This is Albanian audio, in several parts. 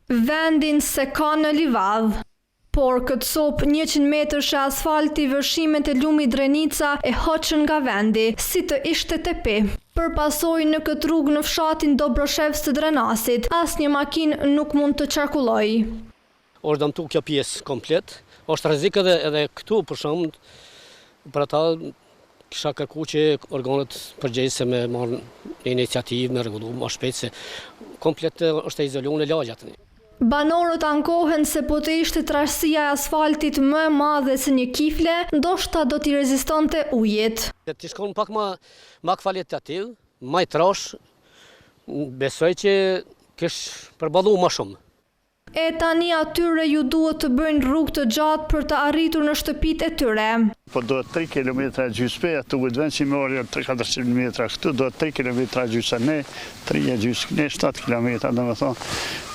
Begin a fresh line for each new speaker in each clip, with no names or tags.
Vendin se ka në livadh, por këtë sopë 100 metrësh e asfalti vërshimet e lumi Drenica e hoqën nga vendi, si të ishte tepi. Përpasoj në këtë rrugë në fshatin Dobroshevc të Drenasit, asnjë makinë nuk mund të qarkulloj.
Është dëmtu kjo pjesë komplet, është rrezik edhe këtu për shemb, për ata kisha kërku që organet përgjegjëse me marrë iniciativë, me rregullu më shpejt se komplet është e izoluar në lagja tani.
Banorët ankohen se po të ishte trashësia e asfaltit më e madhe se një kifle, ndoshta do t'i rezistonte ujit.
Ti shkon pak më kvalitativ, më i trash, besoj që kish përballu më shumë.
E tani atyre ju duhet të bëjnë rrugë të gjatë për të arritur në shtëpitë e tyre.
Po duhet 3 km gjysmë, atë u vend që më orë 400 metra këtu, duhet 3 km gjysmë ne, 3 gjysmë ne, 7 km, domethënë,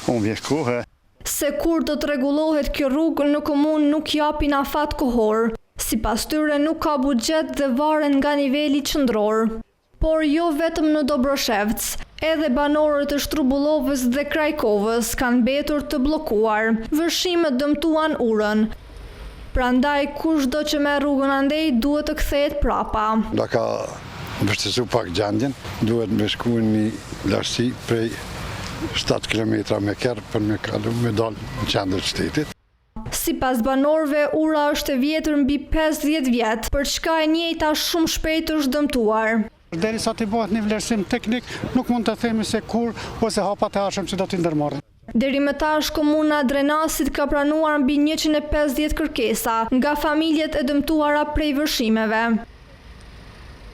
humbje kohë.
Se kur do të rregullohet kjo rrugë në komunë nuk japin afat kohor. Sipas tyre nuk ka buxhet dhe varen nga niveli qendror. Por jo vetëm në Dobroshevc, edhe banorët e Shtrubullovës dhe Krajkovës kanë mbetur të bllokuar. Vërshimet dëmtuan urën. Prandaj kushdo që merr rrugën andej duhet të kthehet prapa.
Da ka vështirësuar pak gjendjen, duhet me shku një lashësi prej 7 km me kerr për me kalu me dalë në qendër të shtetit.
Sipas banorëve, ura është e vjetër mbi 50 vjet, për çka e njëjta shumë shpejt është dëmtuar.
Derisa t'i bëhet një vlerësim teknik, nuk mund të themi se kur ose hapat e ardhshëm që do t'i ndërmarrin.
Deri më tash komuna Drenasit ka pranuar mbi 150 kërkesa nga familjet e dëmtuara prej vërshimeve.